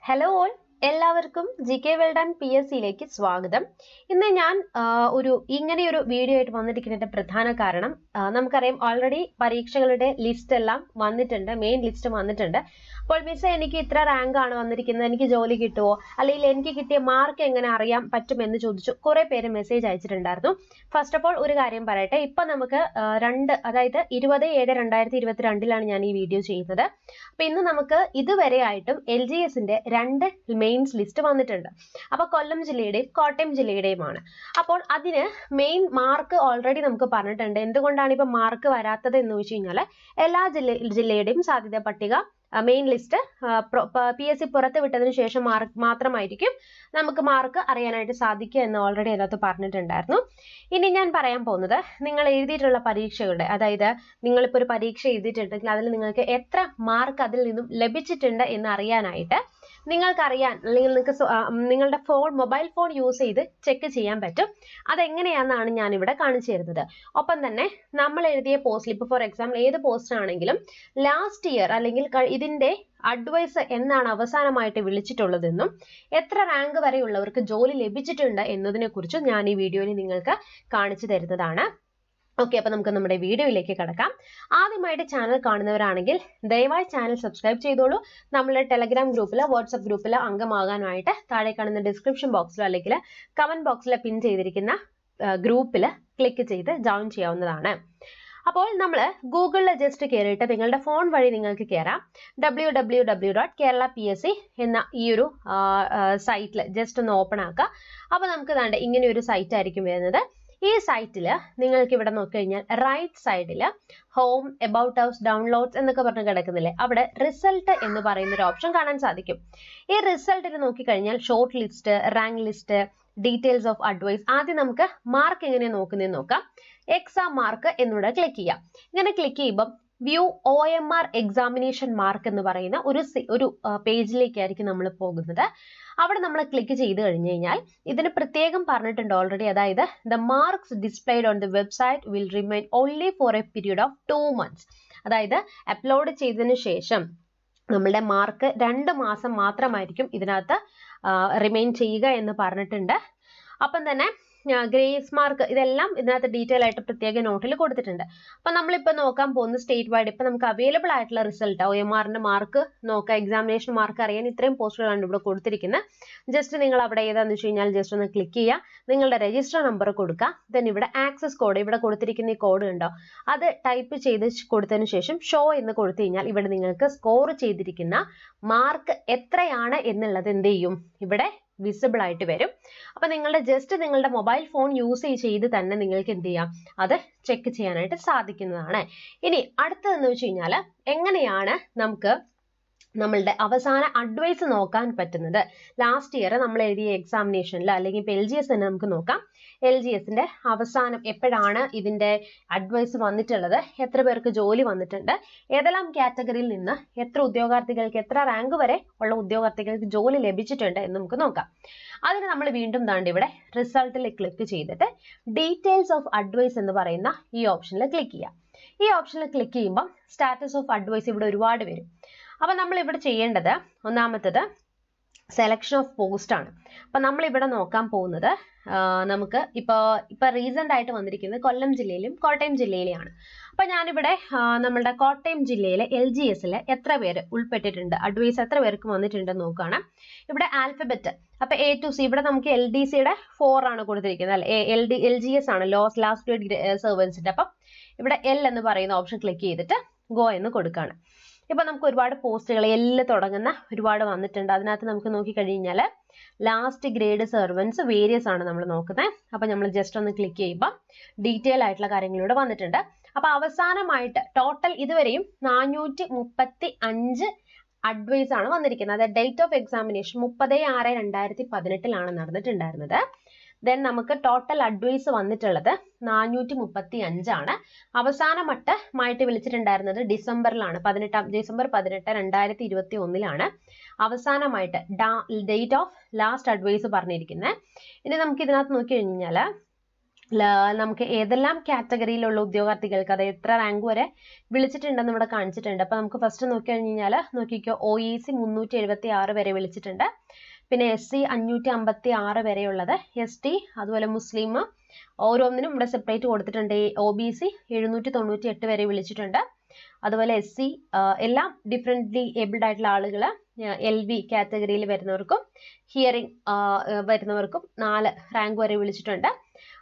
Hello all. എല്ലാവർക്കും GK world and PSCയിലേക്ക് സ്വാഗതം. ഇന്ന് ഞാൻ ഇങ്ങനെ ഒരു വീഡിയോ ആയിട്ട് വന്നിരിക്കുന്നതിന്റെ പ്രധാന കാരണം നമുക്കറിയാം ഓൾറെഡി പരീക്ഷകളുടെ ലിസ്റ്റ് എല്ലാം വന്നിട്ടുണ്ട്, മെയിൻ ലിസ്റ്റ് വന്നിട്ടുണ്ട്. അപ്പോൾ മിസ് എനിക്ക് ഇത്ര റാങ്ക് ആണ് വന്നിരിക്കുന്നത്, എനിക്ക് ജോലി കിട്ടുമോ, അല്ലെങ്കിൽ എനിക്ക് കിട്ടിയ മാർക്ക് എങ്ങനെ അറിയാൻ പറ്റുമെന്ന് ചോദിച്ചു കുറെ പേര് മെസ്സേജ് അയച്ചിട്ടുണ്ടായിരുന്നു. ഫസ്റ്റ് ഓഫ് ഓൾ ഒരു കാര്യം പറയട്ടെ, ഇപ്പൊ നമുക്ക് അതായത് 20/7/2022 ഞാൻ ഈ വീഡിയോ ചെയ്യുന്നത്. അപ്പൊ ഇന്ന് നമുക്ക് ഇതുവരെ ആയിട്ടും LGSന്റെ 2 മെയിൻസ് ലിസ്റ്റ് വന്നിട്ടുണ്ട്. അപ്പൊ കൊല്ലം ജില്ലയുടെയും കോട്ടയം ജില്ലയുടെയുമാണ്. അപ്പോൾ അതിന് മെയിൻ മാർക്ക് ഓൾറെഡി നമുക്ക് പറഞ്ഞിട്ടുണ്ട്. എന്തുകൊണ്ടാണ് ഇപ്പൊ മാർക്ക് വരാത്തത് എന്ന് വെച്ച് കഴിഞ്ഞാൽ എല്ലാ ജില്ലയുടെയും സാധ്യത പട്ടിക മെയിൻ ലിസ്റ്റ് PSC പുറത്ത് വിട്ടതിന് ശേഷം മാത്രമായിരിക്കും നമുക്ക് മാർക്ക് അറിയാനായിട്ട് സാധിക്കുക എന്ന് ഓൾറെഡി അതിനകത്ത് പറഞ്ഞിട്ടുണ്ടായിരുന്നു. ഇനി ഞാൻ പറയാൻ പോകുന്നത് നിങ്ങൾ എഴുതിയിട്ടുള്ള പരീക്ഷകളുടെ, അതായത് നിങ്ങളിപ്പോൾ ഒരു പരീക്ഷ എഴുതിയിട്ടുണ്ടെങ്കിൽ അതിൽ നിങ്ങൾക്ക് എത്ര മാർക്ക് അതിൽ നിന്നും ലഭിച്ചിട്ടുണ്ട് എന്ന് അറിയാനായിട്ട് നിങ്ങൾക്കറിയാൻ, അല്ലെങ്കിൽ നിങ്ങളുടെ മൊബൈൽ ഫോൺ യൂസ് ചെയ്ത് ചെക്ക് ചെയ്യാൻ പറ്റും. അതെങ്ങനെയാണെന്നാണ് ഞാൻ ഇവിടെ കാണിച്ചു തരുന്നത്. ഒപ്പം തന്നെ നമ്മൾ എഴുതിയ പോസ്റ്റ്, ഇപ്പോൾ ഫോർ എക്സാമ്പിൾ ഏത് പോസ്റ്റ് ആണെങ്കിലും ലാസ്റ്റ് ഇയർ അല്ലെങ്കിൽ ഇതിന്റെ അഡ്വൈസ് എന്നാണ് അവസാനമായിട്ട് വിളിച്ചിട്ടുള്ളതെന്നും എത്ര റാങ്ക് വരെയുള്ളവർക്ക് ജോലി ലഭിച്ചിട്ടുണ്ട് എന്നതിനെ കുറിച്ചും ഞാൻ ഈ വീഡിയോയിൽ നിങ്ങൾക്ക് കാണിച്ചു തരുന്നതാണ്. ഓക്കെ, അപ്പൊ നമുക്ക് നമ്മുടെ വീഡിയോയിലേക്ക് കടക്കാം. ആദ്യമായിട്ട് ചാനൽ കാണുന്നവരാണെങ്കിൽ ദയവായി ചാനൽ സബ്സ്ക്രൈബ് ചെയ്തോളൂ. നമ്മുടെ ടെലഗ്രാം ഗ്രൂപ്പിലോ വാട്സ്ആപ്പ് ഗഗ്രൂപ്പിലോ അംഗമാകാനായിട്ട് താഴെ കാണുന്ന ഡിസ്ക്രിപ്ഷൻ ബോക്സിലോ അല്ലെങ്കിൽ കമന്റ് ബോക്സിലോ പിൻ ചെയ്തിരിക്കുന്ന ഗ്രൂപ്പിൽ ക്ലിക്ക് ചെയ്ത് ജോയിൻ ചെയ്യാവുന്നതാണ്. അപ്പോൾ നമ്മൾ ഗൂഗിളിൽ ജസ്റ്റ് കയറിയിട്ട് നിങ്ങളുടെ ഫോൺ വഴി നിങ്ങൾക്ക് കയറാം. www.kerala.psc എന്ന ഈ ഒരു സൈറ്റിൽ ജസ്റ്റ് ഒന്ന് ഓപ്പൺ ആക്കുക. അപ്പോൾ നമുക്ക് ദാണ്ട് ഇങ്ങനെ ഒരു സൈറ്റ് ആയിരിക്കും വരുന്നത്. ഈ സൈറ്റിൽ നിങ്ങൾക്ക് ഇവിടെ നോക്കിക്കഴിഞ്ഞാൽ റൈറ്റ് സൈഡിൽ ഹോം, എബൌട്ട് ഹൗസ്, ഡൗൺലോഡ്സ് എന്നൊക്കെ പറഞ്ഞ് കിടക്കുന്നില്ലേ, അവിടെ റിസൾട്ട് എന്ന് പറയുന്ന ഒരു ഓപ്ഷൻ കാണാൻ സാധിക്കും. ഈ റിസൾട്ടിൽ നോക്കിക്കഴിഞ്ഞാൽ short list, rank list, details of advise. ആദ്യം നമുക്ക് മാർക്ക് എങ്ങനെ നോക്കുന്നതെന്ന് നോക്കാം. എക്സാം മാർക്ക് എന്നിവിടെ ക്ലിക്ക് ചെയ്യാം. ഇങ്ങനെ ക്ലിക്ക് ചെയ്യുമ്പോൾ വ്യൂ OMR എക്സാമിനേഷൻ മാർക്ക് എന്ന് പറയുന്ന ഒരു പേജിലേക്കായിരിക്കും നമ്മൾ പോകുന്നത്. അവിടെ നമ്മൾ ക്ലിക്ക് ചെയ്ത് കഴിഞ്ഞു കഴിഞ്ഞാൽ ഇതിന് പ്രത്യേകം പറഞ്ഞിട്ടുണ്ട് ഓൾറെഡി, അതായത് the marks displayed on the website will remain only for a period of 2 months. അതായത് അപ്ലോഡ് ചെയ്തതിന് ശേഷം നമ്മളുടെ മാർക്ക് 2 മാസം മാത്രമായിരിക്കും ഇതിനകത്ത് റിമെയിൻ ചെയ്യുക എന്ന് പറഞ്ഞിട്ടുണ്ട്. അപ്പം തന്നെ ഗ്രേസ് മാർക്ക് ഇതെല്ലാം ഇതിനകത്ത് ഡീറ്റെയിൽ ആയിട്ട് പ്രത്യേക നോട്ടിൽ കൊടുത്തിട്ടുണ്ട്. അപ്പൊ നമ്മളിപ്പോൾ നോക്കാൻ പോകുന്ന സ്റ്റേറ്റ് വൈഡ് ഇപ്പൊ നമുക്ക് അവൈലബിൾ ആയിട്ടുള്ള റിസൾട്ട് OMRന്റെ മാർക്ക് നോക്കാം, എക്സാമിനേഷൻ മാർക്ക് അറിയാൻ ഇത്രയും പോസ്റ്റുകളാണ് ഇവിടെ കൊടുത്തിരിക്കുന്നത്. ജസ്റ്റ് നിങ്ങൾ അവിടെ ഏതാന്ന് വെച്ച് കഴിഞ്ഞാൽ ജസ്റ്റ് ഒന്ന് ക്ലിക്ക് ചെയ്യുക, നിങ്ങളുടെ രജിസ്റ്റർ നമ്പർ കൊടുക്കുക, ദെൻ ഇവിടെ ആക്സസ് കോഡ് ഇവിടെ കൊടുത്തിരിക്കുന്ന ഈ കോഡ് ഉണ്ടോ അത് ടൈപ്പ് ചെയ്ത് കൊടുത്തതിന് ശേഷം ഷോ എന്ന് കൊടുത്തു കഴിഞ്ഞാൽ ഇവിടെ നിങ്ങൾക്ക് സ്കോർ ചെയ്തിരിക്കുന്ന മാർക്ക് എത്രയാണ് എന്നുള്ളത് എന്ത് ചെയ്യും, ഇവിടെ വിസിബിൾ ആയിട്ട് വരും. അപ്പൊ നിങ്ങളുടെ മൊബൈൽ ഫോൺ യൂസ് ചെയ്ത് തന്നെ നിങ്ങൾക്ക് എന്ത് ചെയ്യാം, അത് ചെക്ക് ചെയ്യാനായിട്ട് സാധിക്കുന്നതാണ്. ഇനി അടുത്തതെന്ന് വെച്ച് കഴിഞ്ഞാൽ എങ്ങനെയാണ് നമുക്ക് നമ്മളുടെ അവസാന അഡ്വൈസ് നോക്കാൻ പറ്റുന്നത്. ലാസ്റ്റ് ഇയർ നമ്മൾ എഴുതിയ എക്സാമിനേഷനിൽ അല്ലെങ്കിൽ ഇപ്പോൾ LGS തന്നെ നമുക്ക് നോക്കാം. LGSന്റെ അവസാനം എപ്പോഴാണ് ഇതിന്റെ അഡ്വൈസ് വന്നിട്ടുള്ളത്, എത്ര പേർക്ക് ജോലി വന്നിട്ടുണ്ട്, ഏതെല്ലാം കാറ്റഗറിയിൽ നിന്ന് എത്ര ഉദ്യോഗാർത്ഥികൾക്ക്, എത്ര റാങ്ക് വരെ ഉള്ള ഉദ്യോഗാർത്ഥികൾക്ക് ജോലി ലഭിച്ചിട്ടുണ്ട് എന്ന് നമുക്ക് നോക്കാം. അതിന് നമ്മൾ വീണ്ടും ദാണ്ട് ഇവിടെ റിസൾട്ടിൽ ക്ലിക്ക് ചെയ്തിട്ട് ഡീറ്റെയിൽസ് ഓഫ് അഡ്വൈസ് എന്ന് പറയുന്ന ഈ ഓപ്ഷനിൽ ക്ലിക്ക് ചെയ്യാം. ഈ ഓപ്ഷനിൽ ക്ലിക്ക് ചെയ്യുമ്പോൾ സ്റ്റാറ്റസ് ഓഫ് അഡ്വൈസ് ഇവിടെ ഒരുപാട് വരും. അപ്പൊ നമ്മൾ ഇവിടെ ചെയ്യേണ്ടത് ഒന്നാമത്തത് സെലക്ഷൻ ഓഫ് പോസ്റ്റ് ആണ്. അപ്പൊ നമ്മൾ ഇവിടെ നോക്കാൻ പോകുന്നത് നമുക്ക് ഇപ്പൊ റീസെന്റ് ആയിട്ട് വന്നിരിക്കുന്നത് കൊല്ലം ജില്ലയിലും കോട്ടയം ജില്ലയിലെയാണ്. അപ്പൊ ഞാനിവിടെ നമ്മളുടെ കോട്ടയം ജില്ലയിലെ LGSൽ എത്ര പേര് ഉൾപ്പെട്ടിട്ടുണ്ട്, അഡ്വൈസ് എത്ര പേർക്ക് വന്നിട്ടുണ്ടെന്ന് നോക്കുകയാണ്. ഇവിടെ ആൽഫബറ്റ്, അപ്പൊ A to C ഇവിടെ നമുക്ക് LDCയുടെ 4 ആണ് കൊടുത്തിരിക്കുന്നത് അല്ലെ, LGS ആണ് ലാസ്റ്റ് ഗ്രേഡ് സർവൻസിന്റെ. അപ്പം ഇവിടെ L എന്ന് പറയുന്ന ഓപ്ഷൻ ക്ലിക്ക് ചെയ്തിട്ട് ഗോ എന്ന് കൊടുക്കുകയാണ്. ഇപ്പൊ നമുക്ക് ഒരുപാട് പോസ്റ്റുകൾ തുടങ്ങുന്ന ഒരുപാട് വന്നിട്ടുണ്ട്. അതിനകത്ത് നമുക്ക് നോക്കിക്കഴിഞ്ഞാൽ ലാസ്റ്റ് ഗ്രേഡ് സെർവൻസ് വേരിയസ് ആണ് നമ്മൾ നോക്കുന്നത്. അപ്പൊ നമ്മൾ ജസ്റ്റ് ഒന്ന് ക്ലിക്ക് ചെയ്യുമ്പോൾ ഡീറ്റെയിൽ ആയിട്ടുള്ള കാര്യങ്ങളിലൂടെ വന്നിട്ടുണ്ട്. അപ്പൊ അവസാനമായിട്ട് ടോട്ടൽ ഇതുവരെയും 435 അഡ്വൈസ് ആണ് വന്നിരിക്കുന്നത്. അതായത് ഡേറ്റ് ഓഫ് എക്സാമിനേഷൻ 30/6/2018 നടന്നിട്ടുണ്ടായിരുന്നത്. ദെൻ നമുക്ക് ടോട്ടൽ അഡ്വൈസ് വന്നിട്ടുള്ളത് 435 ആണ്. അവസാനമായിട്ട് വിളിച്ചിട്ടുണ്ടായിരുന്നത് ഡിസംബറിലാണ്, ഡിസംബർ 18, 2021 അവസാനമായിട്ട് ഡേറ്റ് ഓഫ് ലാസ്റ്റ് അഡ്വൈസ് പറഞ്ഞിരിക്കുന്നത്. ഇനി നമുക്ക് ഇതിനകത്ത് നോക്കി കഴിഞ്ഞാൽ നമുക്ക് ഏതെല്ലാം കാറ്റഗറിയിലുള്ള ഉദ്യോഗാർത്ഥികൾക്ക് അത് എത്ര റാങ്ക് വരെ വിളിച്ചിട്ടുണ്ടെന്ന് ഇവിടെ കാണിച്ചിട്ടുണ്ട്. അപ്പൊ നമുക്ക് ഫസ്റ്റ് നോക്കി കഴിഞ്ഞാൽ നോക്കിക്കോ, OEC 376 വരെ വിളിച്ചിട്ടുണ്ട്. പിന്നെ SC 556 വരെയുള്ളത്, ST അതുപോലെ മുസ്ലിം ഓരോന്നിനും ഇവിടെ സെപ്പറേറ്റ് കൊടുത്തിട്ടുണ്ട്. OBC 798 വരെ വിളിച്ചിട്ടുണ്ട്. അതുപോലെ SC എല്ലാം ഡിഫറെന്റ്ലി ഏബിൾഡ് ആയിട്ടുള്ള ആളുകൾ LV കാറ്റഗറിയിൽ വരുന്നവർക്കും ഹിയറിംഗ് വരുന്നവർക്കും 4 റാങ്ക് വരെ വിളിച്ചിട്ടുണ്ട്.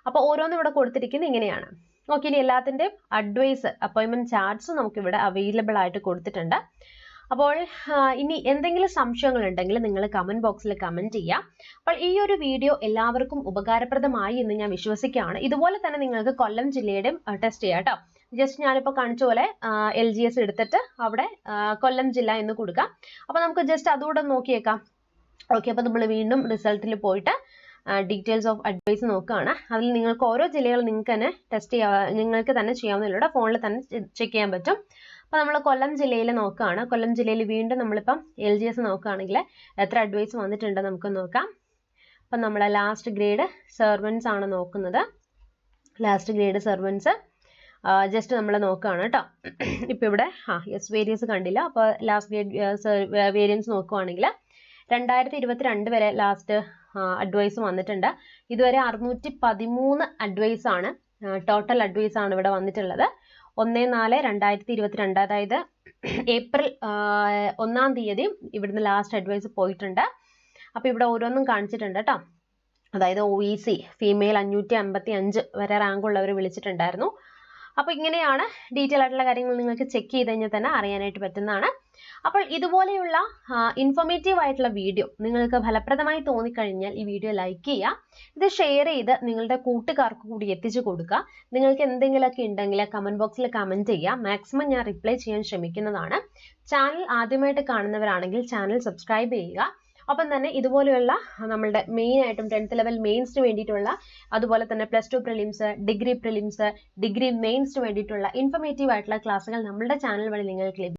അപ്പോൾ ഓരോന്നും ഇവിടെ കൊടുത്തിരിക്കുന്നത് ഇങ്ങനെയാണ്. ഓക്കെ, ഇനി എല്ലാത്തിൻ്റെയും അഡ്വൈസ് അപ്പോയിൻമെന്റ് ചാർട്ട്സ് നമുക്ക് ഇവിടെ അവൈലബിൾ ആയിട്ട് കൊടുത്തിട്ടുണ്ട്. അപ്പോൾ ഇനി എന്തെങ്കിലും സംശയങ്ങൾ ഉണ്ടെങ്കിൽ നിങ്ങൾ കമന്റ് ബോക്സിൽ കമന്റ് ചെയ്യാം. അപ്പോൾ ഈ ഒരു വീഡിയോ എല്ലാവർക്കും ഉപകാരപ്രദമായി എന്ന് ഞാൻ വിശ്വസിക്കുകയാണ്. ഇതുപോലെ തന്നെ നിങ്ങൾക്ക് കൊല്ലം ജില്ലയുടെയും ടെസ്റ്റ് ചെയ്യാം കേട്ടോ. ജസ്റ്റ് ഞാനിപ്പോൾ കാണിച്ച പോലെ LGS എടുത്തിട്ട് അവിടെ കൊല്ലം ജില്ല എന്ന് കൊടുക്കാം. അപ്പോൾ നമുക്ക് ജസ്റ്റ് അതുകൂടെ നോക്കിയേക്കാം. ഓക്കെ, അപ്പോൾ നമ്മൾ വീണ്ടും റിസൾട്ടിൽ പോയിട്ട് ഡീറ്റെയിൽസ് ഓഫ് അഡ്വൈസ് നോക്കുകയാണ്. അതിൽ നിങ്ങൾക്ക് ഓരോ ജില്ലകൾ നിങ്ങൾക്ക് തന്നെ ചെയ്യാവുന്നതിലൂടെ ഫോണിൽ തന്നെ ചെക്ക് ചെയ്യാൻ പറ്റും. അപ്പോൾ നമ്മൾ കൊല്ലം ജില്ലയിൽ നോക്കുകയാണ്. കൊല്ലം ജില്ലയിൽ വീണ്ടും നമ്മളിപ്പം LGS നോക്കുകയാണെങ്കിൽ എത്ര അഡ്വൈസ് വന്നിട്ടുണ്ടെന്ന് നമുക്ക് നോക്കാം. അപ്പം നമ്മളെ ലാസ്റ്റ് ഗ്രേഡ് സെർവൻസ് ആണ് നോക്കുന്നത്. ലാസ്റ്റ് ഗ്രേഡ് സെർവൻസ് ജസ്റ്റ് നമ്മൾ നോക്കുകയാണ് കേട്ടോ. ഇപ്പം ഇവിടെ വേരിയൻസ് കണ്ടില്ല. അപ്പോൾ ലാസ്റ്റ് ഗ്രേഡ് വേരിയൻസ് നോക്കുകയാണെങ്കിൽ 2022 വരെ ലാസ്റ്റ് അഡ്വൈസ് വന്നിട്ടുണ്ട്. ഇതുവരെ 613 അഡ്വൈസ് ആണ്, ടോട്ടൽ അഡ്വൈസ് ആണ് ഇവിടെ വന്നിട്ടുള്ളത്. 1/4/2022, അതായത് ഏപ്രിൽ 1-ാം തീയതി ഇവിടുന്ന് ലാസ്റ്റ് അഡ്വൈസ് പോയിട്ടുണ്ട്. അപ്പോൾ ഇവിടെ ഓരോന്നും കാണിച്ചിട്ടുണ്ട് കേട്ടോ. അതായത് OEC ഫീമെയിൽ 555 വരെ റാങ്ക് ഉള്ളവർ വിളിച്ചിട്ടുണ്ടായിരുന്നു. അപ്പോൾ ഇങ്ങനെയാണ് ഡീറ്റെയിൽ ആയിട്ടുള്ള കാര്യങ്ങൾ നിങ്ങൾക്ക് ചെക്ക് ചെയ്ത് കഴിഞ്ഞാൽ തന്നെ അറിയാനായിട്ട് പറ്റുന്നതാണ്. അപ്പോൾ ഇതുപോലെയുള്ള ഇൻഫോർമേറ്റീവ് ആയിട്ടുള്ള വീഡിയോ നിങ്ങൾക്ക് ഫലപ്രദമായി തോന്നിക്കഴിഞ്ഞാൽ ഈ വീഡിയോ ലൈക്ക് ചെയ്യുക, ഇത് ഷെയർ ചെയ്ത് നിങ്ങളുടെ കൂട്ടുകാർക്ക് കൂടി എത്തിച്ചു കൊടുക്കുക. നിങ്ങൾക്ക് എന്തെങ്കിലുമൊക്കെ ഉണ്ടെങ്കിൽ കമന്റ് ബോക്സിൽ കമന്റ് ചെയ്യുക. മാക്സിമം ഞാൻ റിപ്ലൈ ചെയ്യാൻ ശ്രമിക്കുന്നതാണ്. ചാനൽ ആദ്യമായിട്ട് കാണുന്നവരാണെങ്കിൽ ചാനൽ സബ്സ്ക്രൈബ് ചെയ്യുക. ഒപ്പം തന്നെ ഇതുപോലെയുള്ള നമ്മളുടെ മെയിൻ ആയിട്ടും 10th ലെവൽ മെയിൻസിന് വേണ്ടിയിട്ടുള്ള, അതുപോലെ തന്നെ +2 പ്രിലിംസ്, ഡിഗ്രി പ്രിലിംസ്, ഡിഗ്രി മെയിൻസിന് വേണ്ടിയിട്ടുള്ള ഇൻഫോർമേറ്റീവ് ആയിട്ടുള്ള ക്ലാസ്സുകൾ നമ്മുടെ ചാനൽ വഴി നിങ്ങൾക്ക് ലഭിക്കും.